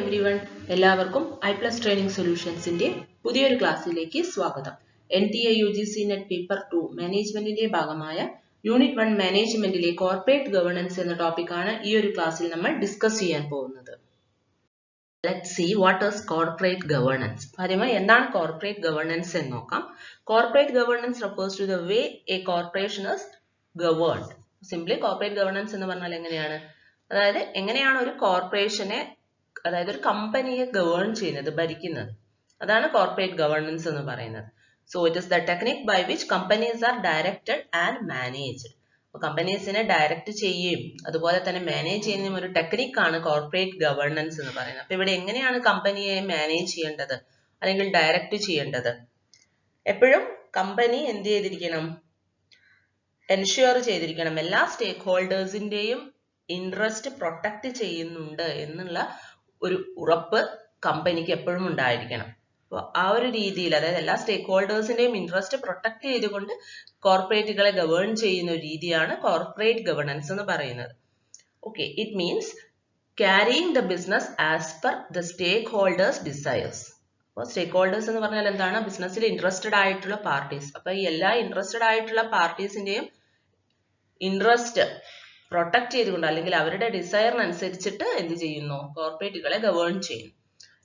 everyone. എല്ലാവർക്കും iPlus Training Solutionsന്റെ പുതിയൊരു ക്ലാസ്സിലേക്ക് സ്വാഗതം. NTA UGC NET പേപ്പർ 2 മാനേജ്മെന്റിന്റെ ഭാഗമായ യൂണിറ്റ് 1 മാനേജ്മെന്റിലെ കോർപ്പറേറ്റ് ഗവേണൻസ് എന്ന ടോപ്പിക്കാണ് ഈ ഒരു ക്ലാസ്സിൽ നമ്മൾ ഡിസ്കസ് ചെയ്യാൻ പോകുന്നത്. Let's see what is corporate governance. ആദ്യമായി എന്താണ് corporate governance എന്ന് നോക്കാം. Corporate governance refers to the way a corporation is governed. Simply corporate governance എന്ന് പറഞ്ഞാൽ എങ്ങനെയാണ്? അതായത് എങ്ങനെയാണ് ഒരു കോർപ്പറേഷനെ അതായത് ഒരു കമ്പനിയെ ഗവേൺ ചെയ്യുന്നത് ഭരിക്കുന്നത് അതാണ് കോർപ്പറേറ്റ് ഗവേണൻസ് എന്ന് പറയുന്നത്. So it is the technique by which companies are directed and managed. കമ്പനീസിനെ ഡയറക്റ്റ് ചെയ്യുകയും അതുപോലെ തന്നെ മാനേജ് ചെയ്യുന്ന ഒരു ടെക്നിക്കാണ് കോർപ്പറേറ്റ് ഗവേണൻസ് എന്ന് പറയുന്നത്. അപ്പൊ ഇവിടെ എങ്ങനെയാണ് കമ്പനിയെ മാനേജ് ചെയ്യേണ്ടത് അല്ലെങ്കിൽ ഡയറക്റ്റ് ചെയ്യേണ്ടത്? എപ്പോഴും കമ്പനി എന്ത് ചെയ്തിരിക്കണം? എൻഷ്യൂർ ചെയ്തിരിക്കണം എല്ലാ സ്റ്റേക്ക് ഹോൾഡേഴ്സിന്റെയും ഇൻട്രസ്റ്റ് പ്രൊട്ടക്ട് ചെയ്യുന്നുണ്ട് എന്നുള്ള ഒരു ഉറപ്പ് കമ്പനിക്ക് എപ്പോഴും ഉണ്ടായിരിക്കണം. അപ്പോൾ ആ ഒരു രീതിയിൽ അതായത് എല്ലാ സ്റ്റേക്ക് ഹോൾഡേഴ്സിന്റെയും ഇൻട്രസ്റ്റ് പ്രൊട്ടക്ട് ചെയ്തുകൊണ്ട് കോർപ്പറേറ്റുകളെ ഗവേൺ ചെയ്യുന്ന ഒരു രീതിയാണ് കോർപ്പറേറ്റ് ഗവേണൻസ് എന്ന് പറയുന്നത്. Okay, it means carrying the business as per the stakeholders desires. അപ്പോൾ സ്റ്റേക്ക് ഹോൾഡേഴ്സ് എന്ന് പറഞ്ഞാൽ എന്താണ്? ബിസിനസ്സിൽ ഇൻട്രസ്റ്റഡ് ആയിട്ടുള്ള പാർട്ടീസ്. അപ്പൊ ഈ എല്ലാ ഇൻട്രസ്റ്റഡ് ആയിട്ടുള്ള പാർട്ടീസിന്റെയും ഇൻട്രസ്റ്റ് പ്രൊട്ടക്ട് ചെയ്തുകൊണ്ട് അല്ലെങ്കിൽ അവരുടെ ഡിസയറിനനുസരിച്ചിട്ട് എന്ത് ചെയ്യുന്നു? കോർപ്പറേറ്റുകളെ ഗവേൺ ചെയ്യുന്നു.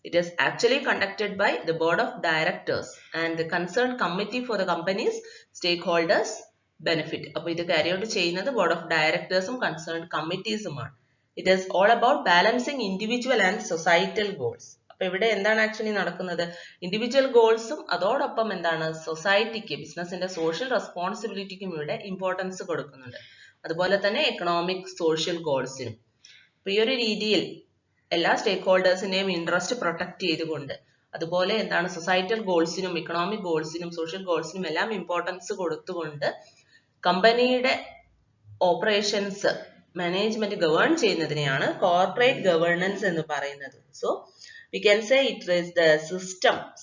It is actually conducted by the board of directors and the concerned committee for the company's stakeholders benefit. അപ്പോൾ ഇത് carry out ചെയ്യുന്നത് ബോർഡ് ഓഫ് ഡയറക്ടേഴ്സും കൺസേൺഡ് കമ്മിറ്റീസുമാണ്. It is all about balancing individual and societal goals. അപ്പോൾ ഇവിടെ എന്താണ് actually നടക്കുന്നത്? Individual ഗോൾസും അതോടൊപ്പം എന്താണ് സൊസൈറ്റിക്ക് ബിസിനസിന്റെ സോഷ്യൽ റെസ്പോൺസിബിലിറ്റിക്കും ഇവിടെ ഇമ്പോർട്ടൻസ് കൊടുക്കുന്നുണ്ട്. അതുപോലെ തന്നെ എക്കണോമിക് സോഷ്യൽ ഗോൾസിനും. അപ്പൊ ഈ ഒരു രീതിയിൽ എല്ലാ സ്റ്റേക്ക് ഹോൾഡേഴ്സിന്റെയും ഇൻട്രസ്റ്റ് പ്രൊട്ടക്ട് ചെയ്തുകൊണ്ട് അതുപോലെ എന്താണ് സൊസൈറ്റൽ ഗോൾസിനും ഇക്കണോമിക് ഗോൾസിനും സോഷ്യൽ ഗോൾസിനും എല്ലാം ഇമ്പോർട്ടൻസ് കൊടുത്തുകൊണ്ട് കമ്പനിയുടെ ഓപ്പറേഷൻസ് മാനേജ്മെന്റ് ഗവേൺ ചെയ്യുന്നതിനെയാണ് കോർപ്പറേറ്റ് ഗവേണൻസ് എന്ന് പറയുന്നത്. So we can say it is the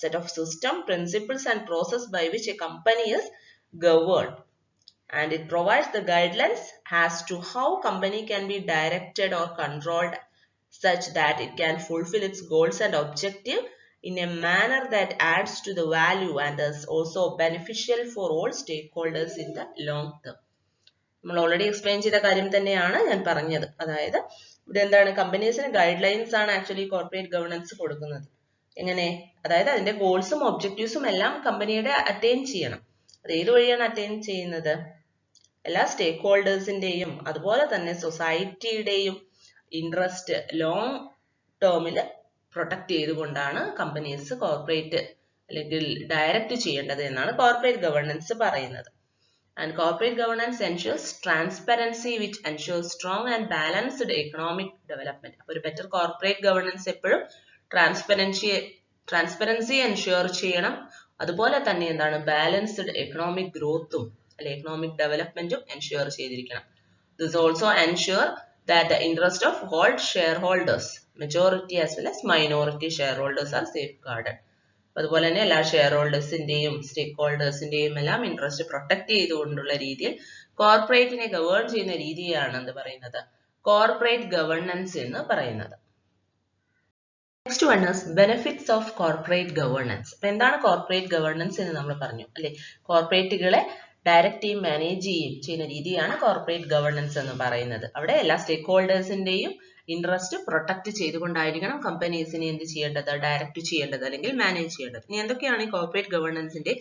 set of system, principles and process by which a company is governed, and it provides the guidelines as to how company can be directed or controlled such that it can fulfill its goals and objective in a manner that adds to the value and is also beneficial for all stakeholders in the long term. നമ്മൾ already explain ചെയ്ത കാര്യം തന്നെയാണ് ഞാൻ പറഞ്ഞത്. അതായത് ഇവിടെ എന്താണ് കമ്പനീസിന് guide lines ആണ് ആക്ച്വലി കോർപ്പറേറ്റ് ഗവേണൻസ് കൊടുക്കുന്നത്. എങ്ങനെ? അതായത് അതിന്റെ ഗോൾസും ഒബ്ജക്റ്റീവ്സും എല്ലാം കമ്പനിയുടെ അറ്റൈൻ ചെയ്യണം. അത് ഏത് വഴിയാണ് അറ്റൈൻ ചെയ്യുന്നത്? എല്ലാ സ്റ്റേക്ക് ഹോൾഡേഴ്സിന്റെയും അതുപോലെ തന്നെ സൊസൈറ്റിയുടെയും ഇൻട്രസ്റ്റ് ലോങ് ടേമിൽ പ്രൊട്ടക്ട് ചെയ്തുകൊണ്ടാണ് കമ്പനീസ് കോർപ്പറേറ്റ് അല്ലെങ്കിൽ ഡയറക്റ്റ് ചെയ്യേണ്ടത് എന്നാണ് കോർപ്പറേറ്റ് ഗവേണൻസ് പറയുന്നത്. And corporate governance ensures transparency which ensures strong and balanced economic development. അപ്പോൾ ഒരു ബെറ്റർ കോർപ്പറേറ്റ് ഗവേണൻസ് എപ്പോഴും ട്രാൻസ്പെറൻസി എൻഷുവർ ചെയ്യണം. അതുപോലെ തന്നെ എന്താണ് ബാലൻസ്ഡ് എക്കണോമിക് ഗ്രോത്തും അല്ലെ എക്കണോമിക് ഡെവലപ്മെന്റും എൻഷുവർ ചെയ്തിരിക്കണം. This also ensure that the interest of all shareholders, majority as well as minority shareholders are safeguarded. അതുപോലെ തന്നെ എല്ലാ ഷെയർ ഹോൾഡേഴ്സിന്റെയും സ്റ്റേക്ക് ഹോൾഡേഴ്സിന്റെയും എല്ലാം ഇൻട്രസ്റ്റ് പ്രൊട്ടക്ട് ചെയ്തുകൊണ്ടുള്ള രീതിയിൽ കോർപ്പറേറ്റിനെ ഗവേൺ ചെയ്യുന്ന രീതിയാണ് എന്ത് പറയുന്നത്? കോർപ്പറേറ്റ് ഗവേണൻസ് എന്ന് പറയുന്നത്. Next one is benefits of corporate governance. അപ്പൊ എന്താണ് കോർപ്പറേറ്റ് ഗവേണൻസ് എന്ന് നമ്മൾ പറഞ്ഞു അല്ലെ? കോർപ്പറേറ്റുകളെ ഡയറക്റ്റ് ചെയ്യും മാനേജ് ചെയ്യുന്ന രീതിയാണ് കോർപ്പറേറ്റ് ഗവേണൻസ് എന്ന് പറയുന്നത്. അവിടെ എല്ലാ സ്റ്റേക്ക് ഹോൾഡേഴ്സിന്റെയും ഇൻട്രസ്റ്റ് പ്രൊട്ടക്ട് ചെയ്തുകൊണ്ടായിരിക്കണം കമ്പനീസിനെ എന്ത് ചെയ്യേണ്ടത്? ഡയറക്റ്റ് ചെയ്യേണ്ടത് അല്ലെങ്കിൽ മാനേജ് ചെയ്യേണ്ടത്. ഇനി എന്തൊക്കെയാണ് ഈ കോർപ്പറേറ്റ് ഗവേണൻസിന്റെ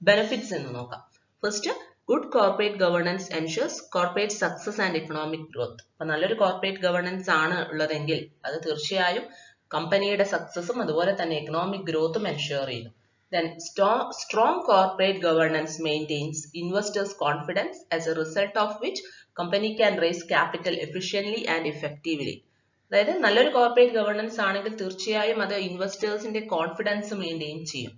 ബെനിഫിറ്റ്സ് എന്ന് നോക്കാം. First, good corporate governance ensures corporate success and economic growth. അപ്പൊ നല്ലൊരു കോർപ്പറേറ്റ് ഗവേണൻസ് ആണ് ഉള്ളതെങ്കിൽ അത് തീർച്ചയായും കമ്പനിയുടെ സക്സസും അതുപോലെ തന്നെ എക്കണോമിക് ഗ്രോത്തും എൻഷുർ ചെയ്യുന്നു. Then strong corporate governance maintains investors' confidence, as a result of which company can raise capital efficiently and effectively. അതായത് നല്ലൊരു കോർപ്പറേറ്റ് ഗവേണൻസ് ആണെങ്കിൽ തീർച്ചയായും അത് ഇൻവെസ്റ്റേഴ്സിന്റെ കോൺഫിഡൻസ് മെയിൻറ്റെയിൻ ചെയ്യും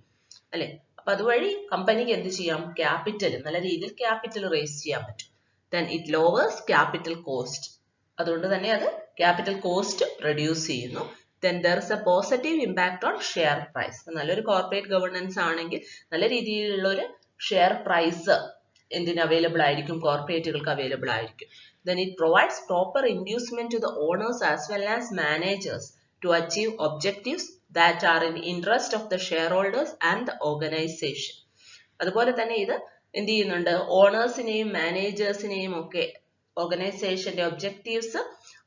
അല്ലെ? അപ്പൊ അതുവഴി കമ്പനിക്ക് എന്ത് ചെയ്യാം? ക്യാപിറ്റൽ നല്ല രീതിയിൽ ക്യാപിറ്റൽ റേസ് ചെയ്യാൻ പറ്റും. Then it lowers capital cost. അതുകൊണ്ട് തന്നെ അത് ക്യാപിറ്റൽ കോസ്റ്റ് റെഡ്യൂസ് ചെയ്യുന്നു. Then there is a positive impact on share price. നല്ലൊരു കോർപ്പറേറ്റ് ഗവേണൻസ് ആണെങ്കിൽ നല്ല രീതിയിലുള്ള ഒരു ഷെയർ പ്രൈസ് എന്തിന് അവൈലബിൾ ആയിരിക്കും? കോർപ്പറേറ്റുകൾക്ക് അവൈലബിൾ ആയിരിക്കും. Then it provides proper inducement to the owners as well as managers to achieve objectives that are in interest of the shareholders and the organization. അതുപോലെ തന്നെ ഇത് എന്ത് ചെയ്യുന്നുണ്ട്, ഓണേഴ്സിനെയും മാനേജേഴ്സിനെയും ഒക്കെ ഓർഗനൈസേഷന്റെ ഒബ്ജക്റ്റീവ്സ്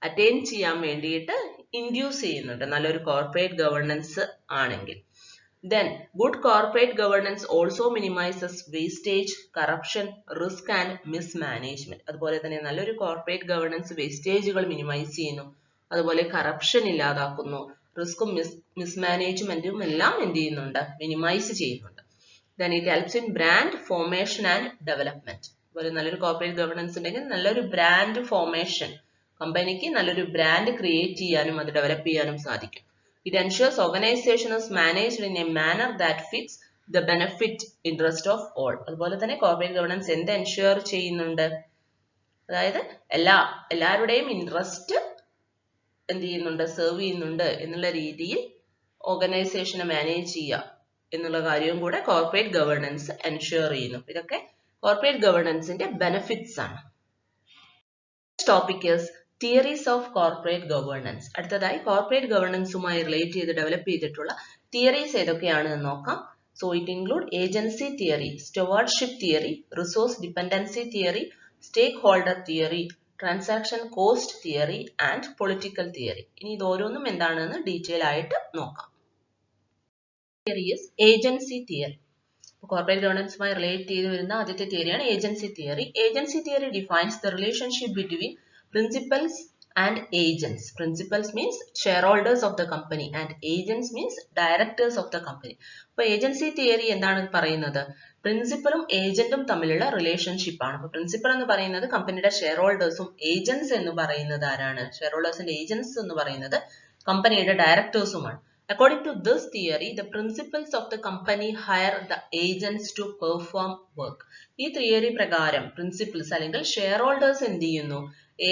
അറ്റൈൻ ചെയ്യാൻ വേണ്ടിയിട്ട് ഇൻഡ്യൂസ് ചെയ്യുന്നുണ്ട് നല്ലൊരു കോർപ്പറേറ്റ് ഗവേണൻസ് ആണെങ്കിൽ. Then, good corporate governance also minimizes wastage, corruption, risk and mismanagement. അതുപോലെ തന്നെ നല്ലൊരു കോർപ്പറേറ്റ് ഗവേണൻസ് വേസ്റ്റേജുകൾ മിനിമൈസ് ചെയ്യുന്നു, അതുപോലെ കറപ്ഷൻ ഇല്ലാതാക്കുന്നു, റിസ്കും മിസ്മാനേജ്മെന്റും എല്ലാം എന്ത് ചെയ്യുന്നുണ്ട്, മിനിമൈസ് ചെയ്യുന്നുണ്ട്. Then it helps in brand formation and development. അതുപോലെ നല്ലൊരു കോർപ്പറേറ്റ് ഗവേണൻസ് ഉണ്ടെങ്കിൽ നല്ലൊരു ബ്രാൻഡ് ഫോർമേഷൻ, കമ്പനിക്ക് നല്ലൊരു ബ്രാൻഡ് ക്രിയേറ്റ് ചെയ്യാനും അത് ഡെവലപ്പ് ചെയ്യാനും സാധിക്കും. It ensures organization is managed in a manner that fits the benefit interest of all. അതുപോലെ തന്നെ കോർപ്പറേറ്റ് ഗവേണൻസ് എന്ത് എൻഷുർ ചെയ്യുന്നുണ്ട്, അതായത് എല്ലാവരുടെയും ഇൻട്രസ്റ്റ് എന്ത് ചെയ്യുന്നുണ്ട്, സെർവ് ചെയ്യുന്നുണ്ട് എന്നുള്ള രീതിയിൽ ഓർഗനൈസേഷനെ മാനേജ് ചെയ്യുക എന്നുള്ള കാര്യവും കൂടെ കോർപ്പറേറ്റ് ഗവേണൻസ് എൻഷുർ ചെയ്യുന്നു. ഇതൊക്കെ കോർപ്പറേറ്റ് ഗവേണൻസിന്റെ ബെനിഫിറ്റ്സ് ആണ്. Topic is theories of corporate governance. അടുത്തതായി കോർപ്പറേറ്റ് ഗവേണൻസുമായി റിലേറ്റ് ചെയ്ത് ഡെവലപ്പ് ചെയ്തിട്ടുള്ള തിയറീസ് ഏതൊക്കെയാണ് എന്ന് നോക്കാം. So it include agency theory, stewardship theory, resource dependency theory, stakeholder theory, transaction cost theory and political theory. ഇനി ഇത് ഓരോന്നും എന്താണെന്ന് ഡീറ്റെയിൽ ആയിട്ട് നോക്കാം. Theory is agency theory. Corporate ഗവേണൻസുമായി റിലേറ്റ് ചെയ്ത് വരുന്ന ആദ്യത്തെ തിയറിയാണ് agency theory. Agency theory defines the relationship between principals and agents. Principals means shareholders of the company and agents means directors of the company. അപ്പോൾ agency theory എന്താണ് പറയുന്നത്, പ്രിൻസിപ്പലും ഏജന്റും തമ്മിലുള്ള relationship ആണ്. അപ്പോൾ പ്രിൻസിപ്പൽ എന്ന് പറയുന്നത് കമ്പനിയുടെ ഷെയർ ഹോൾഡേഴ്സും, ഏജൻസ് എന്ന് പറയുന്നത് ആരാണ്, ഷെയർ ഹോൾഡേഴ്സിന്റെ ഏജൻസ് എന്ന് പറയുന്നത് കമ്പനിയുടെ ഡയറക്ടേഴ്സുമാണ്. According to this theory, the principals of the company hire the agents to perform work. ഈ തിയറി പ്രകാരം പ്രിൻസിപ്പൽസ് അല്ലെങ്കിൽ ഷെയർ ഹോൾഡേഴ്സ് എന്ത് ചെയ്യുന്നു,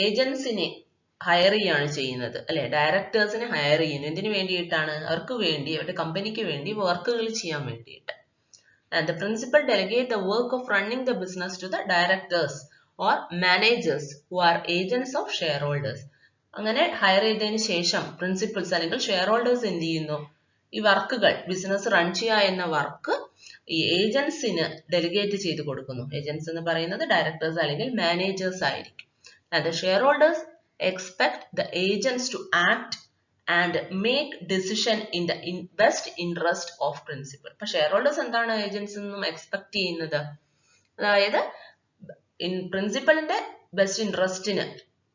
ഏജൻസിനെ ഹയർ ചെയ്യാണ് ചെയ്യുന്നത്, അല്ലെ, ഡയറക്ടേഴ്സിനെ ഹയർ ചെയ്യുന്നു. എന്തിനു വേണ്ടിയിട്ടാണ്, അവർക്ക് വേണ്ടി, അവരുടെ കമ്പനിക്ക് വേണ്ടി വർക്കുകൾ ചെയ്യാൻ വേണ്ടിയിട്ട്. And the principal delegate the work of running the business to the directors or managers who are agents of shareholders. അങ്ങനെ ഹയർ ചെയ്തതിന് ശേഷം പ്രിൻസിപ്പൽസ് അല്ലെങ്കിൽ ഷെയർ ഹോൾഡേഴ്സ് എന്ത് ചെയ്യുന്നു, ഈ വർക്കുകൾ, ബിസിനസ് റൺ ചെയ്യുക എന്ന വർക്ക് ഈ ഏജൻസിന് ഡെലിഗേറ്റ് ചെയ്ത് കൊടുക്കുന്നു. ഏജൻസ് എന്ന് പറയുന്നത് ഡയറക്ടേഴ്സ് അല്ലെങ്കിൽ മാനേജേഴ്സ് ആയിരിക്കും. And the shareholders expect the agents to act and make decision in the best interest of principal. അപ്പോൾ ഷെയർ ഹോൾഡേഴ്സ് എന്താണ് ഏജൻസിൽ നിന്നും എക്സ്പെക്ട് ചെയ്യുന്നത്, അതായത് പ്രിൻസിപ്പലിന്റെ ബെസ്റ്റ് ഇൻട്രസ്റ്റിന്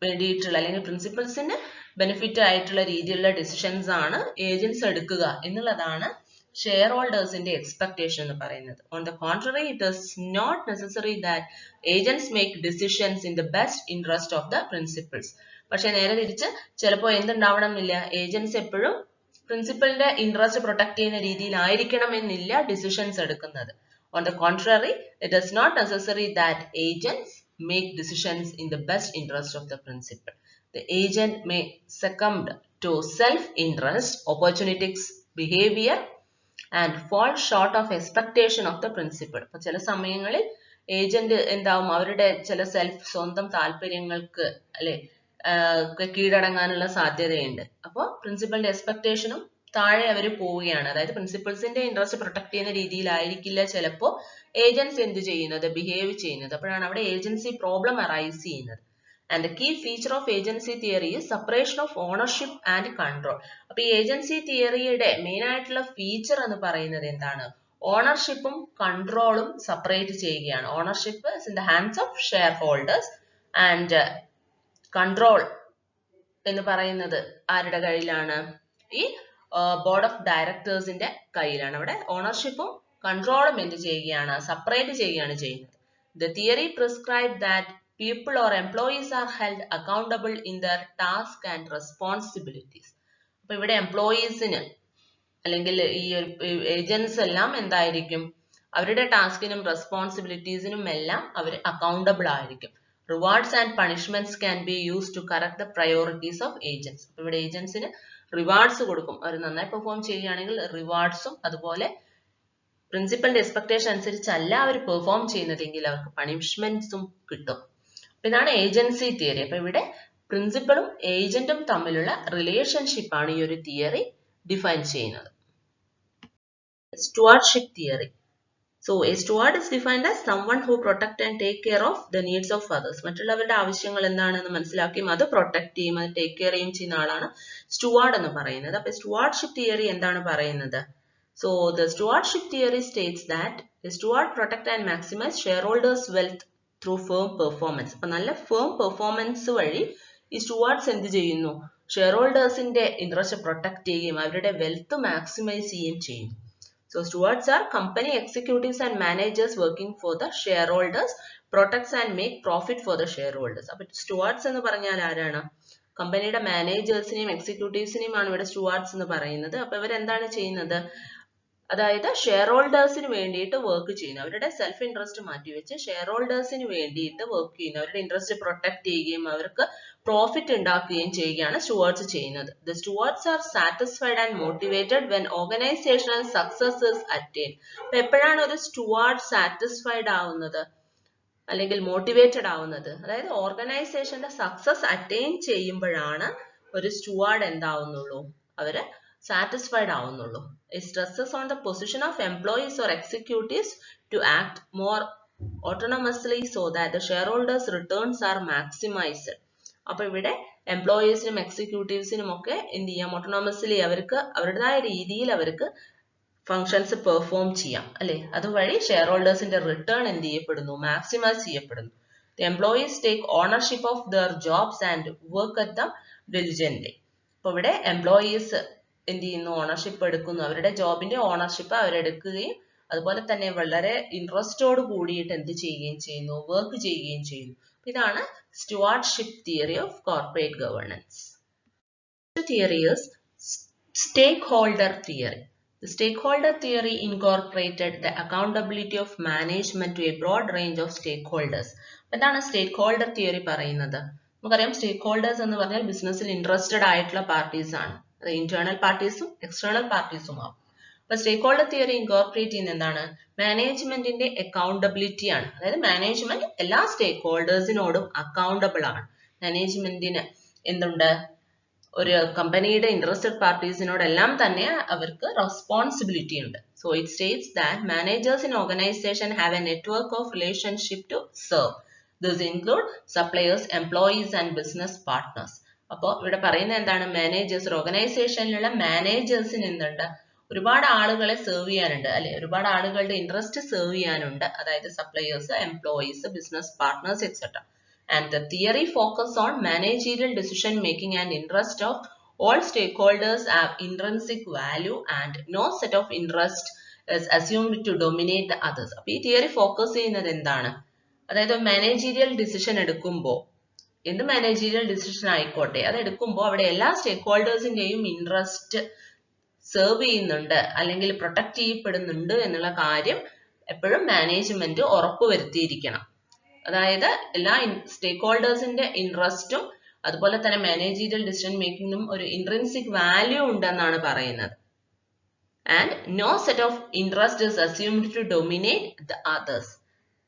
വേണ്ടിയിട്ടുള്ള അല്ലെങ്കിൽ പ്രിൻസിപ്പൽസിന് ബെനിഫിറ്റ് ആയിട്ടുള്ള രീതിയിലുള്ള ഡിസിഷൻസ് ആണ് ഏജൻസ് എടുക്കുക എന്നുള്ളതാണ് ഷെയർ ഹോൾഡേഴ്സിന്റെ എക്സ്പെക്ടേഷൻ എന്ന് പറയുന്നത്. On the contrary, it is not necessary that agents make decisions in the best interest of the principals. പക്ഷെ നേരെ തിരിച്ച് ചിലപ്പോൾ എന്തുണ്ടാവണം എന്നില്ല, ഏജൻസ് എപ്പോഴും പ്രിൻസിപ്പലിന്റെ ഇൻട്രസ്റ്റ് പ്രൊട്ടക്ട് ചെയ്യുന്ന രീതിയിലായിരിക്കണം എന്നില്ല ഡിസിഷൻസ് എടുക്കുന്നത്. On the contrary, it is not necessary that agents make decisions in the best interest of the principal. The agent may succumb to self-interest, opportunistic behavior and fall short of expectation of the principal. അപ്പോൾ ചില സമയങ്ങളിൽ agent എന്താവും, അവരുടെ ചില സ്വന്തം താല്പര്യങ്ങൾക്ക് അല്ലെ കീഴടങ്ങാനുള്ള സാധ്യതയുണ്ട്. അപ്പോൾ പ്രിൻസിപ്പലിന്റെ എക്സ്പെക്ടേഷനും താഴെ അവർ പോവുകയാണ്. അതായത് പ്രിൻസിപ്പൽസിന്റെ ഇൻട്രസ്റ്റ് പ്രൊട്ടക്ട് ചെയ്യുന്ന രീതിയിലായിരിക്കില്ല ചിലപ്പോൾ ഏജൻസ് എന്ത് ചെയ്യുന്നത്, ബിഹേവ് ചെയ്യുന്നത്. അപ്പോഴാണ് അവിടെ ഏജൻസി പ്രോബ്ലം അറൈസ് ചെയ്യുന്നത്. And the key feature of agency theory is separation of ownership and control. അപ്പൊ ഈ ഏജൻസി തിയറിയുടെ മെയിൻ ആയിട്ടുള്ള ഫീച്ചർ എന്ന് പറയുന്നത് എന്താണ്, ഓണർഷിപ്പും കൺട്രോളും സെപ്പറേറ്റ് ചെയ്യുകയാണ്. Ownership is in the hands of shareholders and control എന്ന് പറയുന്നത് ആരുടെ കയ്യിലാണ്, ഈ ബോർഡ് ഓഫ് ഡയറക്ടേഴ്സിന്റെ കയ്യിലാണ്. അവിടെ ഓണർഷിപ്പും കൺട്രോളും എന്ത് ചെയ്യുകയാണ്, സെപ്പറേറ്റ് ചെയ്യുകയാണ് ചെയ്യുന്നത്. The theory prescribes that people or employees are held accountable in their task and responsibilities. അപ്പൊ ഇവിടെ എംപ്ലോയീസിന് അല്ലെങ്കിൽ ഈ ഏജൻസ് എല്ലാം എന്തായിരിക്കും, അവരുടെ ടാസ്കിനും റെസ്പോൺസിബിലിറ്റീസിനും എല്ലാം അവർ അക്കൗണ്ടബിൾ ആയിരിക്കും. Rewards and punishments can be use to correct the priorities of agents. അപ്പൊ ഇവിടെ ഏജൻസിന് റിവാർഡ്സ് കൊടുക്കും, അവർ നന്നായി പെർഫോം ചെയ്യുകയാണെങ്കിൽ റിവാർഡ്സും, അതുപോലെ പ്രിൻസിപ്പലിന്റെ എക്സ്പെക്ടേഷൻ അനുസരിച്ചല്ല അവർ പെർഫോം ചെയ്യുന്നതെങ്കിൽ അവർക്ക് പണിഷ്മെന്റ്സും കിട്ടും. അപ്പൊ ഇതാണ് ഏജൻസി തിയറി. അപ്പൊ ഇവിടെ പ്രിൻസിപ്പളും ഏജന്റും തമ്മിലുള്ള റിലേഷൻഷിപ്പ് ആണ് ഈ ഒരു തിയറി ഡിഫൈൻ ചെയ്യുന്നത്. Stewardship theory. So a steward is defined as someone who protect and take care of the needs of others. മറ്റുള്ളവരുടെ ആവശ്യങ്ങൾ എന്താണെന്ന് മനസ്സിലാക്കുകയും അത് പ്രൊട്ടക്ട് ചെയ്യും, അത് ടേക്ക് കെയർ ചെയ്യും ചെയ്യുന്ന ആളാണ് സ്റ്റുവാർഡ് എന്ന് പറയുന്നത്. അപ്പോൾ stewardship theory എന്താണ് പറയുന്നത്? So the stewardship theory states that a steward protect and maximize shareholders' wealth through firm performance. അപ്പോൾ നല്ല firm performance വഴി ഈ സ്റ്റുവാർഡ്സ് എന്ത് ചെയ്യുന്നു? ഷെയർ ഹോൾഡേഴ്സിന്റെ ഇൻട്രസ്റ്റ് പ്രൊട്ടക്ട് ചെയ്യുകയും അവരുടെ വെൽത്ത് മാക്സിമൈസ് ചെയ്യുകയും ചെയ്യും. So stewards are company executives and managers working for the shareholders, protects and make profit for the shareholders. അപ്പോൾ stewards എന്ന് പറഞ്ഞാൽ ആരാണ്? കമ്പനിയുടെ മാനേജേഴ്സിനെയും എക്സിക്യൂട്ടീവ്സിനെയും ആണ് ഇവിടെ stewards എന്ന് പറയുന്നത്. അപ്പോൾ ഇവരെന്താണ് ചെയ്യുന്നത്? അതായത് ഷെയർ ഹോൾഡേഴ്സിന് വേണ്ടിയിട്ട് വർക്ക് ചെയ്യുന്നു. അവരുടെ സെൽഫ് ഇൻട്രസ്റ്റ് മാറ്റിവെച്ച് ഷെയർ ഹോൾഡേഴ്സിന് വേണ്ടിയിട്ട് വർക്ക് ചെയ്യുന്നു. അവരുടെ ഇൻട്രസ്റ്റ് പ്രൊട്ടക്ട് ചെയ്യുകയും അവർക്ക് പ്രോഫിറ്റ് ഉണ്ടാക്കുകയും ചെയ്യുകയാണ് stewards ചെയ്യുന്നത്. The stewards are satisfied and motivated when organizational success is attained. അപ്പോൾ എപ്പോഴാണ് ഒരു steward സാറ്റിസ്ഫൈഡ് ആവുന്നത് അല്ലെങ്കിൽ മോട്ടിവേറ്റഡ് ആവുന്നത്? അതായത് ഓർഗനൈസേഷന്റെ സക്സസ് അറ്റൈൻ ചെയ്യുമ്പോഴാണ് ഒരു steward എന്താവുന്നുള്ളൂ? അവര് satisfied ആവുന്നുള്ളൂ. It stresses on the position of employees or executives to act more autonomously so that the shareholders' returns are maximized. അപ്പോൾ ഇവിടെ എംപ്ലോയീസിനും എക്സിക്യൂട്ടീവ്സിനും ഒക്കെ എന്ത് ചെയ്യാം? ഓട്ടോണമസ്ലി അവർക്ക് അവരുടേതായ രീതിയിൽ അവർക്ക് ഫങ്ഷൻസ് പെർഫോം ചെയ്യാം അല്ലെ? അതുവഴി ഷെയർ ഹോൾഡേഴ്സിന്റെ റിട്ടേൺ എന്ത് ചെയ്യപ്പെടുന്നു? മാക്സിമൈസ് ചെയ്യപ്പെടുന്നു. The employees take ownership of their jobs and work at them diligently. അപ്പോൾ ഇവിടെ എംപ്ലോയീസ് എന്ത് ചെയ്യുന്നു? ഓണർഷിപ്പ് എടുക്കുന്നു. അവരുടെ ജോബിന്റെ ഓണർഷിപ്പ് അവരെടുക്കുകയും അതുപോലെ തന്നെ വളരെ ഇൻട്രസ്റ്റോട് കൂടിയിട്ട് എന്ത് ചെയ്യുകയും ചെയ്യുന്നു? വർക്ക് ചെയ്യുകയും ചെയ്യുന്നു. ഇതാണ് stewardship theory of corporate governance. The theory is stakeholder theory. The stakeholder theory incorporated the accountability of management to a broad range of stakeholders. എന്താണ് stakeholder theory പറയുന്നത്? നമുക്കറിയാം stakeholders എന്ന് പറഞ്ഞാൽ ബിസിനസ്സിൽ ഇൻട്രസ്റ്റഡ് ആയിട്ടുള്ള പാർട്ടീസ് ആണ്. അത് ഇന്റേണൽ പാർട്ടീസും എക്സ്റ്റേണൽ പാർട്ടീസും ആവും. അപ്പൊ സ്റ്റേക്ക് ഹോൾഡർ തിയറി ഇൻകോർപ്പറേറ്റ് ചെയ്യുന്ന എന്താണ്? മാനേജ്മെന്റിന്റെ അക്കൗണ്ടബിലിറ്റി ആണ്. അതായത് മാനേജ്മെന്റ് എല്ലാ സ്റ്റേക്ക് ഹോൾഡേഴ്സിനോടും അക്കൗണ്ടബിൾ ആണ്. മാനേജ്മെന്റിന് എന്തുണ്ട്? ഒരു കമ്പനിയുടെ ഇൻട്രസ്റ്റഡ് പാർട്ടീസിനോടെല്ലാം തന്നെ അവർക്ക് റെസ്പോൺസിബിലിറ്റി ഉണ്ട്. So it states that managers in organisation have a network of relationship to serve. This include suppliers, employees and business partners. അപ്പോൾ ഇവിടെ പറയുന്നത് എന്താണ്? മാനേജേഴ്സ്, ഓർഗനൈസേഷനിലുള്ള മാനേജേഴ്സിന് എന്തുണ്ട്? ഒരുപാട് ആളുകളെ സെർവ് ചെയ്യാനുണ്ട് അല്ലെ? ഒരുപാട് ആളുകളുടെ ഇൻട്രസ്റ്റ് സെർവ് ചെയ്യാനുണ്ട്. അതായത് suppliers, employees, business partners etcetera. And the theory focus on managerial decision making and interest of all stakeholders have intrinsic value and no set of interest is assumed to dominate the others. അപ്പോൾ ഈ theory focus ചെയ്യുന്നത് എന്താണ്? അതായത് managerial decision എടുക്കുമ്പോൾ, എന്ത് managerial decision ആയിക്കോട്ടെ, അത് എടുക്കുമ്പോൾ അവിടെ എല്ലാ സ്റ്റേക്ക് ഹോൾഡേഴ്സിന്റെയും ഇൻട്രസ്റ്റ് സെർവ് ചെയ്യുന്നുണ്ട് അല്ലെങ്കിൽ പ്രൊട്ടക്ട് ചെയ്യപ്പെടുന്നുണ്ട് എന്നുള്ള കാര്യം എപ്പോഴും മാനേജ്മെന്റ് ഉറപ്പുവരുത്തിയിരിക്കണം. അതായത് എല്ലാ സ്റ്റേക്ക് ഹോൾഡേഴ്സിന്റെ ഇൻട്രസ്റ്റും അതുപോലെ തന്നെ മാനേജീരിയൽ ഡിസിഷൻ മേക്കിങ്ങിനും ഒരു ഇൻട്രിൻസിക് വാല്യൂ ഉണ്ടെന്നാണ് പറയുന്നത്. And no set of interest is assumed to dominate the others.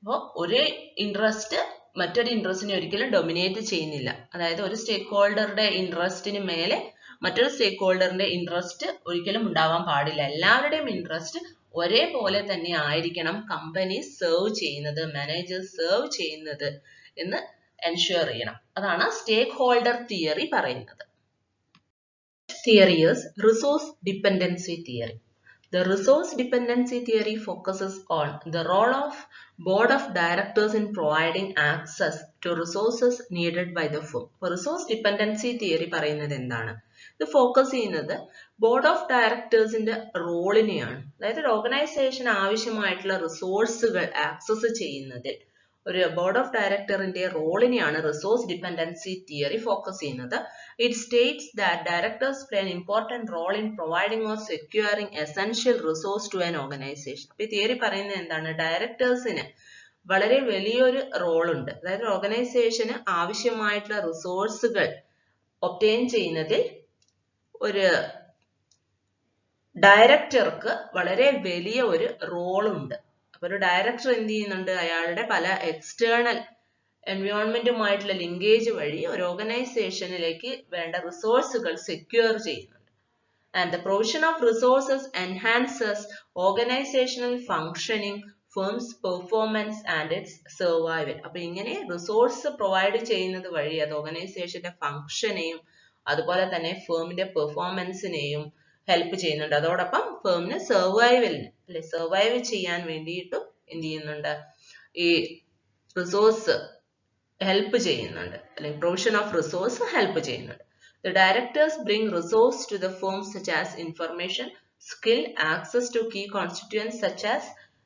അപ്പോൾ ഒരു ഇൻട്രസ്റ്റ് മറ്റൊരു ഇൻട്രസ്റ്റിനെ ഒരിക്കലും ഡൊമിനേറ്റ് ചെയ്യുന്നില്ല. അതായത് ഒരു സ്റ്റേക്ക് ഹോൾഡറുടെ ഇൻട്രസ്റ്റിന് മേലെ മറ്റൊരു സ്റ്റേക്ക് ഹോൾഡറിന്റെ ഇൻട്രസ്റ്റ് ഒരിക്കലും ഉണ്ടാവാൻ പാടില്ല. എല്ലാവരുടെയും ഇൻട്രസ്റ്റ് ഒരേപോലെ തന്നെ ആയിരിക്കണം കമ്പനി സെർവ് ചെയ്യുന്നത്, മാനേജേഴ്സ് സെർവ് ചെയ്യുന്നത് എന്ന് എൻഷുർ ചെയ്യണം. അതാണ് സ്റ്റേക്ക് ഹോൾഡർ തിയറി പറയുന്നത്. Theory is resource dependency theory. The resource dependency theory focuses on the role of board of directors in providing access to resources needed by the firm. Resource dependency theory പറയുന്നത് എന്താണ്? ഇത് focus ചെയ്യുന്നത് board of ഡയറക്ടേഴ്സിന്റെ റോളിനെയാണ്. അതായത് ഒരു organisation ആവശ്യമായിട്ടുള്ള റിസോഴ്സുകൾ access ചെയ്യുന്നതിൽ ഒരു ബോർഡ് ഓഫ് ഡയറക്ടറിന്റെ റോളിനെയാണ് റിസോഴ്സ് ഡിപെൻഡൻസി തിയറി ഫോക്കസ് ചെയ്യുന്നത്. It states that directors play an important role in providing or securing essential resource to an organisation. അപ്പൊ ഈ തിയറി പറയുന്നത് എന്താണ്? ഡയറക്ടേഴ്സിന് വളരെ വലിയൊരു റോളുണ്ട്. അതായത് ഓർഗനൈസേഷന് ആവശ്യമായിട്ടുള്ള റിസോഴ്സുകൾ ഒബ്റ്റെയിൻ ചെയ്യുന്നതിൽ ഒരു ഡയറക്ടർക്ക് വളരെ വലിയ ഒരു റോളുണ്ട്. അപ്പൊ ഒരു ഡയറക്ടർ എന്ത് ചെയ്യുന്നുണ്ട്? അയാളുടെ പല എക്സ്റ്റേണൽ എൻവയോൺമെന്റുമായിട്ടുള്ള ലിങ്കേജ് വഴി ഒരു ഓർഗനൈസേഷനിലേക്ക് വേണ്ട റിസോഴ്സുകൾ സെക്യൂർ ചെയ്യുന്നുണ്ട്. And the provision of resources enhances organizational functioning, firm's performance and its survival. അപ്പോൾ ഇങ്ങനെ റിസോഴ്സ് പ്രൊവൈഡ് ചെയ്യുന്നത് വഴി അത് ഓർഗനൈസേഷന്റെ ഫംഗ്ഷനെയും അതുപോലെ തന്നെ ഫേമിന്റെ പെർഫോമൻസിനെയും ഹെൽപ്പ് ചെയ്യുന്നുണ്ട്. അതോടൊപ്പം ഫേമിന് സർവൈവ് ചെയ്യാൻ വേണ്ടിയിട്ടും എന്ത് ചെയ്യുന്നുണ്ട്, ഈ റിസോഴ്സ് ഹെൽപ്പ് ചെയ്യുന്നുണ്ട്, അല്ലെങ്കിൽ പ്രൊവിഷൻ ഓഫ് റിസോഴ്സ് ഹെൽപ്പ് ചെയ്യുന്നുണ്ട്. The directors bring resource to the firm such as information, skill, access to key constituents such as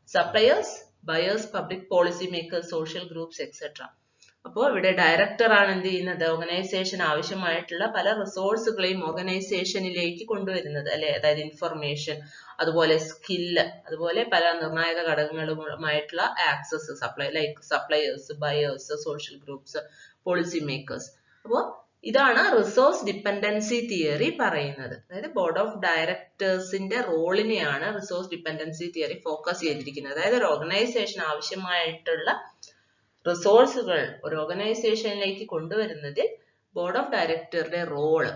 suppliers, buyers, public policy makers, social groups, etc. അപ്പോൾ ഇവിടെ director ആണ് എന്ത് ചെയ്യുന്നത്, organisation ആവശ്യമായിട്ടുള്ള പല റിസോഴ്സുകളെയും ഓർഗനൈസേഷനിലേക്ക് കൊണ്ടുവരുന്നത്, അല്ലെ. അതായത് ഇൻഫർമേഷൻ, അതുപോലെ സ്കില്ല്, അതുപോലെ പല നിർണായക ഘടകങ്ങളുമായിട്ടുള്ള access, suppliers, buyers, social groups, policy makers. അപ്പോൾ ഇതാണ് റിസോഴ്സ് ഡിപ്പെൻഡൻസി തിയറി പറയുന്നത്. അതായത് ബോർഡ് ഓഫ് ഡയറക്ടേഴ്സിന്റെ റോളിനെയാണ് റിസോഴ്സ് ഡിപ്പെൻഡൻസി തിയറി ഫോക്കസ് ചെയ്തിരിക്കുന്നത്. അതായത് ഒരു ഓർഗനൈസേഷൻ ആവശ്യമായിട്ടുള്ള റിസോഴ്സുകൾ ഒരു ഓർഗനൈസേഷനിലേക്ക് കൊണ്ടുവരുന്നതിൽ ബോർഡ് ഓഫ് ഡയറക്ടറുടെ റോള്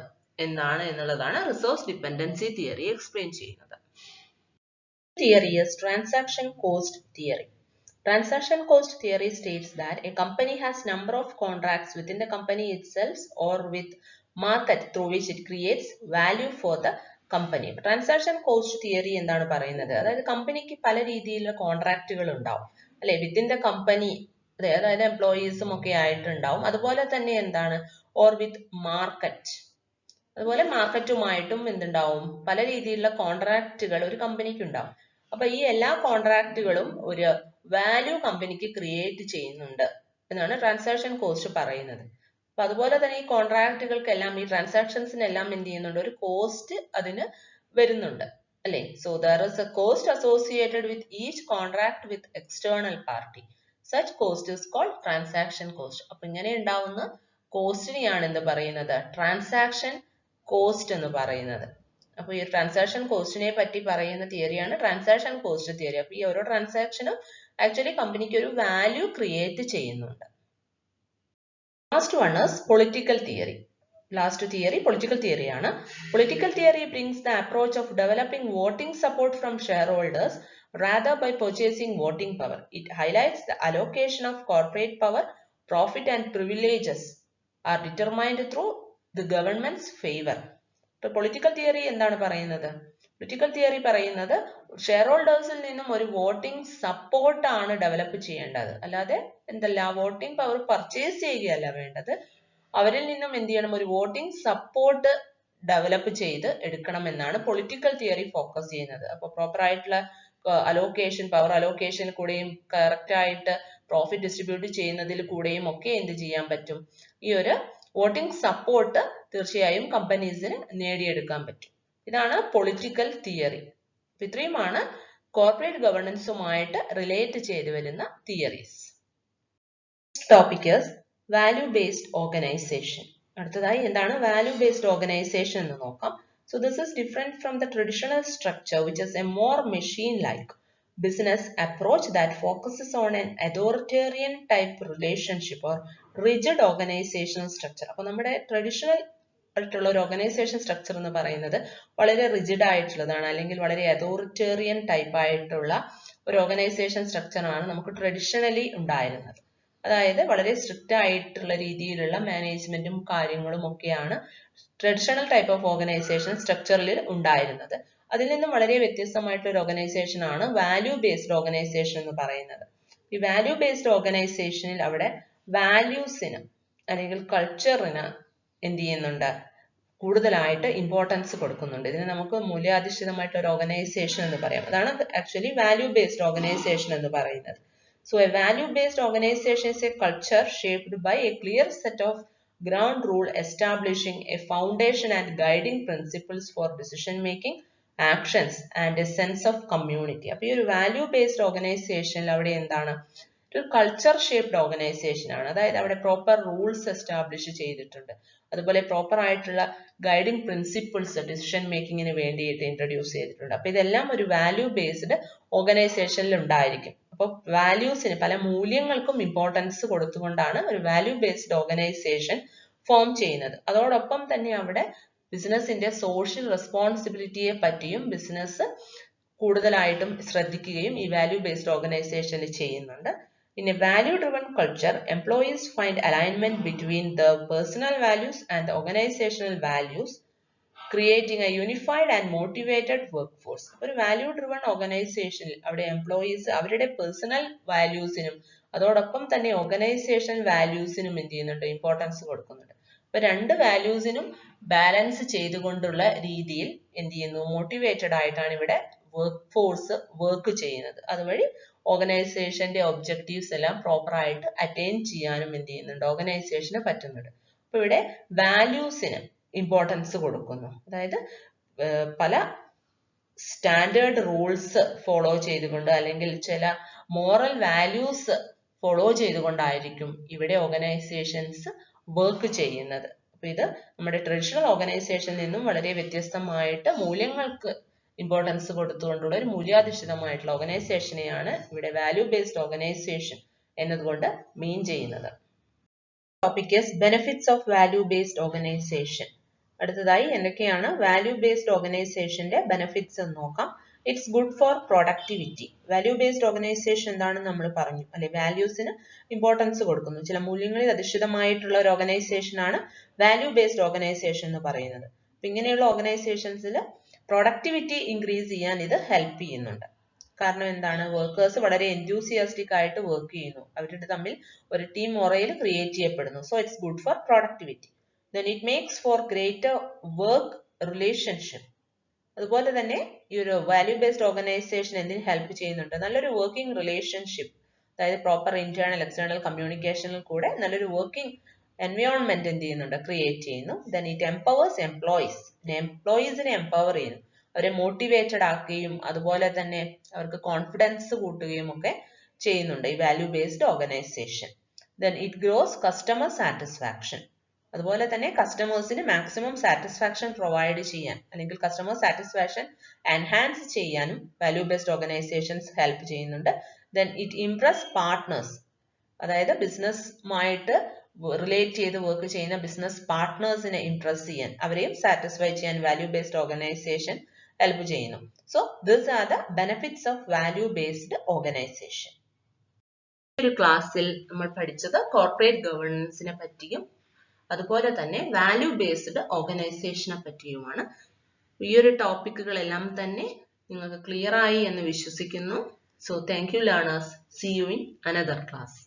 എന്താണ് എന്നുള്ളതാണ് റിസോഴ്സ് ഡിപ്പെൻഡൻസി തിയറി എക്സ്പ്ലെയിൻ ചെയ്യുന്നത്. Theory is transaction cost theory. Transaction cost theory states that a company has number of contracts within the company itself or with market through which it creates value for the company. Transaction cost theory എന്താണ് പറയുന്നത്, അതായത് കമ്പനിക്ക് പല രീതിയിലുള്ള കോൺട്രാക്റ്റുകൾ ഉണ്ടാവും, അല്ലെ. Within the company, അതായത് എംപ്ലോയീസും ഒക്കെ ആയിട്ടുണ്ടാവും. അതുപോലെ തന്നെ എന്താണ്, ഓർ വിത്ത് മാർക്കറ്റ്, അതുപോലെ മാർക്കറ്റുമായിട്ടും എന്തുണ്ടാവും, പല രീതിയിലുള്ള കോൺട്രാക്റ്റുകൾ ഒരു കമ്പനിക്ക് ഉണ്ടാവും. അപ്പൊ ഈ എല്ലാ കോൺട്രാക്റ്റുകളും ഒരു വാല്യൂ കമ്പനിക്ക് ക്രിയേറ്റ് ചെയ്യുന്നുണ്ട് എന്നാണ് ട്രാൻസാക്ഷൻ കോസ്റ്റ് പറയുന്നത്. അപ്പൊ അതുപോലെ തന്നെ ഈ കോൺട്രാക്റ്റുകൾക്കെല്ലാം, ഈ ട്രാൻസാക്ഷൻസിനെല്ലാം എന്ത് ചെയ്യുന്നുണ്ട്, ഒരു കോസ്റ്റ് അതിന് വരുന്നുണ്ട്, അല്ലെ. So there is a cost associated with each contract with external party. Such cost is called transaction cost. അപ്പൊ ഇങ്ങനെ ഉണ്ടാവുന്ന കോസ്റ്റിനെയാണ് എന്ത് പറയുന്നത്, ട്രാൻസാക്ഷൻ കോസ്റ്റ് എന്ന് പറയുന്നത്. അപ്പൊ ഈ ട്രാൻസാക്ഷൻ കോസ്റ്റിനെ പറ്റി പറയുന്ന തിയറിയാണ് ട്രാൻസാക്ഷൻ കോസ്റ്റ് തിയറി. അപ്പൊ ഈ ഓരോ ട്രാൻസാക്ഷനും ആക്ച്വലി കമ്പനിക്ക് ഒരു വാല്യൂ ക്രിയേറ്റ് ചെയ്യുന്നുണ്ട്. Last one is political theory. Last theory political theory ആണ്. Political theory brings the approach of developing voting support from shareholders rather by purchasing voting power. It highlights the allocation of corporate power, profit and privileges are determined through the government's favor. ഇപ്പൊ political theory എന്താണ് പറയുന്നത്, political theory പറയുന്നത് share ഹോൾഡേഴ്സിൽ നിന്നും ഒരു voting support ആണ് develop ചെയ്യേണ്ടത്, അല്ലാതെ എന്തല്ല വോട്ടിംഗ് പവർ പർച്ചേസ് ചെയ്യുകയല്ല വേണ്ടത്. അവരിൽ നിന്നും എന്ത് ചെയ്യണം, ഒരു വോട്ടിംഗ് സപ്പോർട്ട് ഡെവലപ്പ് ചെയ്ത് എടുക്കണം എന്നാണ് പൊളിറ്റിക്കൽ തിയറി ഫോക്കസ് ചെയ്യുന്നത്. അപ്പൊ പ്രോപ്പർ ആയിട്ടുള്ള അലോക്കേഷൻ, പവർ അലോക്കേഷനിൽ കൂടെയും കറക്റ്റ് ആയിട്ട് പ്രോഫിറ്റ് ഡിസ്ട്രിബ്യൂട്ട് ചെയ്യുന്നതിൽ കൂടെയും ഒക്കെ എന്ത് ചെയ്യാൻ പറ്റും, ഈ ഒരു വോട്ടിംഗ് സപ്പോർട്ട് തീർച്ചയായും കമ്പനീസിന് നേടിയെടുക്കാൻ പറ്റും. ഇതാണ് പൊളിറ്റിക്കൽ തിയറി. ഇത്രയുമാണ് കോർപ്പറേറ്റ് ഗവർണൻസുമായിട്ട് റിലേറ്റ് ചെയ്ത് വരുന്ന theories. Topic is value based organisation. അടുത്തതായി എന്താണ് വാല്യൂ ബേസ്ഡ് ഓർഗനൈസേഷൻ എന്ന് നോക്കാം. So this is different from the traditional structure, which is a more machine-like business approach that focuses on an authoritarian type relationship or rigid organizational structure. അപ്പോൾ നമ്മുടെ traditional ആയിട്ടുള്ള ഒരു organisation structure എന്ന് പറയുന്നത് വളരെ rigid ആയിട്ടുള്ളതാണ്, അല്ലെങ്കിൽ വളരെ അതോറിറ്റേറിയൻ ടൈപ്പ് ആയിട്ടുള്ള ഒരു ഓർഗനൈസേഷൻ സ്ട്രക്ചർ ആണ് നമുക്ക് ട്രഡീഷണലി ഉണ്ടായിരുന്നത്. അതായത് വളരെ സ്ട്രിക്റ്റ് ആയിട്ടുള്ള രീതിയിലുള്ള മാനേജ്മെന്റും കാര്യങ്ങളും ഒക്കെയാണ് ട്രഡീഷണൽ ടൈപ്പ് ഓഫ് ഓർഗനൈസേഷൻ സ്ട്രക്ചറിൽ ഉണ്ടായിരുന്നത്. അതിൽ നിന്നും വളരെ വ്യത്യസ്തമായിട്ടുള്ള ഒരു ഓർഗനൈസേഷൻ ആണ് വാല്യൂ ബേസ്ഡ് ഓർഗനൈസേഷൻ എന്ന് പറയുന്നത്. ഈ വാല്യൂ ബേസ്ഡ് ഓർഗനൈസേഷനിൽ അവിടെ വാല്യൂസിന് അല്ലെങ്കിൽ കൾച്ചറിന് എന്ത് ചെയ്യുന്നുണ്ട്, കൂടുതലായിട്ട് ഇമ്പോർട്ടൻസ് കൊടുക്കുന്നുണ്ട്. ഇതിന് നമുക്ക് മൂല്യാധിഷ്ഠിതമായിട്ടുള്ള ഒരു ഓർഗനൈസേഷൻ എന്ന് പറയാം. അതാണ് ആക്ച്വലി വാല്യൂ ബേസ്ഡ് ഓർഗനൈസേഷൻ എന്ന് പറയുന്നത്. So a value-based organization is a culture shaped by a clear set of ground rule establishing a foundation and guiding principles for decision making, actions and a sense of community. അപ്പോൾ ഈ ഒരു value based ഓർഗനൈസേഷനിൽ അവിടെ എന്താണ്, ഒരു culture shaped organisation ആണ്. അതായത് അവിടെ പ്രോപ്പർ റൂൾസ് എസ്റ്റാബ്ലിഷ് ചെയ്തിട്ടുണ്ട്, അതുപോലെ പ്രോപ്പർ ആയിട്ടുള്ള ഗൈഡിങ് പ്രിൻസിപ്പിൾസ് ഡിസിഷൻ മേക്കിങ്ങിന് വേണ്ടിയിട്ട് ഇൻട്രൊഡ്യൂസ് ചെയ്തിട്ടുണ്ട്. അപ്പൊ ഇതെല്ലാം ഒരു വാല്യൂ ബേസ്ഡ് ഓർഗനൈസേഷനിൽ ഉണ്ടായിരിക്കും. അപ്പോൾ വാല്യൂസിന് പല മൂല്യങ്ങൾക്കും ഇമ്പോർട്ടൻസ് കൊടുത്തുകൊണ്ടാണ് ഒരു വാല്യൂ ബേസ്ഡ് ഓർഗനൈസേഷൻ ഫോം ചെയ്യുന്നത്. അതോടൊപ്പം തന്നെ അവിടെ ബിസിനസിന്റെ സോഷ്യൽ റെസ്പോൺസിബിലിറ്റിയെ പറ്റിയും ബിസിനസ് കൂടുതലായിട്ടും ശ്രദ്ധിക്കുകയും ഈ വാല്യൂ ബേസ്ഡ് ഓർഗനൈസേഷനിൽ ചെയ്യുന്നുണ്ട്. In a value-driven culture, employees find alignment between the personal values and the organizational values, creating a unified and motivated workforce. ഒരു value-driven organizationൽ അവിടെ employees അവരുടെ personal valuesനും അതോടൊപ്പം തന്നെ organizational valuesനും എന്ത് ചെയ്യുന്നുണ്ട്, ഇമ്പോർട്ടൻസ് കൊടുക്കുന്നുണ്ട്. അപ്പോൾ രണ്ട് വാല്യൂസിനും ബാലൻസ് ചെയ്തുകൊണ്ടുള്ള രീതിയിൽ എന്ത് ചെയ്യുന്നു, മോട്ടിവേറ്റഡ് ആയിട്ടാണ് ഇവിടെ വർക്ക് ഫോഴ്സ് വർക്ക് ചെയ്യുന്നത്. അതുവഴി ഓർഗനൈസേഷന്റെ ഒബ്ജക്റ്റീവ്സ് എല്ലാം പ്രോപ്പർ ആയിട്ട് അറ്റൈൻ ചെയ്യാനും എന്ത് ചെയ്യുന്നുണ്ട്, ഓർഗനൈസേഷന് പറ്റുന്നുണ്ട്. അപ്പൊ ഇവിടെ വാല്യൂസിന് ഇമ്പോർട്ടൻസ് കൊടുക്കുന്നു. അതായത് പല സ്റ്റാൻഡേർഡ് റൂൾസ് ഫോളോ ചെയ്തുകൊണ്ട് അല്ലെങ്കിൽ ചില മോറൽ വാല്യൂസ് ഫോളോ ചെയ്തുകൊണ്ടായിരിക്കും ഇവിടെ ഓർഗനൈസേഷൻസ് വർക്ക് ചെയ്യുന്നത്. അപ്പൊ ഇത് നമ്മുടെ ട്രഡീഷണൽ ഓർഗനൈസേഷനിൽ നിന്നും വളരെ വ്യത്യസ്തമായിട്ട് മൂല്യങ്ങൾക്ക് ഇമ്പോർട്ടൻസ് കൊടുത്തുകൊണ്ടുള്ള ഒരു മൂല്യാധിഷ്ഠിതമായിട്ടുള്ള ഓർഗനൈസേഷനെയാണ് ഇവിടെ വാല്യൂ ബേസ്ഡ് ഓർഗനൈസേഷൻ എന്നതുകൊണ്ട് മീൻ ചെയ്യുന്നത്. Topic is benefits of value based organisation. അടുത്തതായി എന്തൊക്കെയാണ് വാല്യൂ ബേസ്ഡ് ഓർഗനൈസേഷന്റെ ബെനിഫിറ്റ്സ് എന്ന് നോക്കാം. It's good for productivity. Value based organisation എന്താണെന്ന് നമ്മൾ പറഞ്ഞു അല്ലെ, വാല്യൂസിന് ഇമ്പോർട്ടൻസ് കൊടുക്കുന്നു. ചില മൂല്യങ്ങളിൽ അധിഷ്ഠിതമായിട്ടുള്ള ഒരു ഓർഗനൈസേഷൻ ആണ് വാല്യൂ ബേസ്ഡ് ഓർഗനൈസേഷൻ എന്ന് പറയുന്നത്. അപ്പൊ ഇങ്ങനെയുള്ള ഓർഗനൈസേഷൻസിൽ പ്രൊഡക്ടിവിറ്റി ഇൻക്രീസ് ചെയ്യാൻ ഇത് ഹെൽപ്പ് ചെയ്യുന്നുണ്ട്. കാരണം എന്താണ്, വർക്കേഴ്സ് വളരെ എൻതൂസിയാസ്റ്റിക് ആയിട്ട് വർക്ക് ചെയ്യുന്നു, അവരുടെ തമ്മിൽ ഒരു ടീം മൊറയിൽ ക്രിയേറ്റ് ചെയ്യപ്പെടുന്നു. So it's good for productivity. Then it makes for greater work relationship. അതുപോലെ തന്നെ ഈ ഒരു വാല്യൂ ബേസ്ഡ് ഓർഗനൈസേഷൻ എന്തിന് ഹെൽപ്പ് ചെയ്യുന്നുണ്ട്, നല്ലൊരു വർക്കിംഗ് റിലേഷൻഷിപ്പ്, അതായത് പ്രോപ്പർ ഇന്റേണൽ എക്സ്റ്റേണൽ കമ്മ്യൂണിക്കേഷനിൽ കൂടെ നല്ലൊരു വർക്കിംഗ് എൻവയോൺമെന്റ് എന്ത് ചെയ്യുന്നുണ്ട്, ക്രിയേറ്റ് ചെയ്യുന്നു. Then it empowers employees. എംപ്ലോയീസിനെ എംപവർ ചെയ്യുന്നു, അവരെ മോട്ടിവേറ്റഡ് ആക്കുകയും അതുപോലെ തന്നെ അവർക്ക് കോൺഫിഡൻസ് കൂട്ടുകയും ഒക്കെ ചെയ്യുന്നുണ്ട് ഈ value based organisation. Then it grows customer satisfaction. അതുപോലെ തന്നെ കസ്റ്റമേഴ്സിന് മാക്സിമം സാറ്റിസ്ഫാക്ഷൻ പ്രൊവൈഡ് ചെയ്യാൻ അല്ലെങ്കിൽ കസ്റ്റമർ സാറ്റിസ്ഫാക്ഷൻ എൻഹാൻസ് ചെയ്യാനും വാല്യൂ ബേസ്ഡ് ഓർഗനൈസേഷൻസ് ഹെൽപ്പ് ചെയ്യുന്നുണ്ട്. ദെൻ ഇറ്റ് ഇംപ്രസ് പാർട്ട്നേഴ്സ്, അതായത് ബിസിനസ്സുമായിട്ട് റിലേറ്റ് ചെയ്ത് വർക്ക് ചെയ്യുന്ന ബിസിനസ് പാർട്ട്നേഴ്സിനെ ഇംപ്രസ് ചെയ്യാൻ, അവരെയും സാറ്റിസ്ഫൈ ചെയ്യാൻ വാല്യൂ ബേസ്ഡ് ഓർഗനൈസേഷൻ ഹെൽപ്പ് ചെയ്യുന്നു. So this are the benefits of value based organisation. ഒരു ക്ലാസ്സിൽ നമ്മൾ പഠിച്ചത് കോർപ്പറേറ്റ് ഗവേണൻസിനെ പറ്റിയും അതുപോലെ തന്നെ വാല്യൂ ബേസ്ഡ് ഓർഗനൈസേഷനെ പറ്റിയുമാണ്. ഈ ഒരു ടോപ്പിക്കുകളെല്ലാം തന്നെ നിങ്ങൾക്ക് ക്ലിയർ ആയി എന്ന് വിശ്വസിക്കുന്നു. So thank you learners. See you in another class.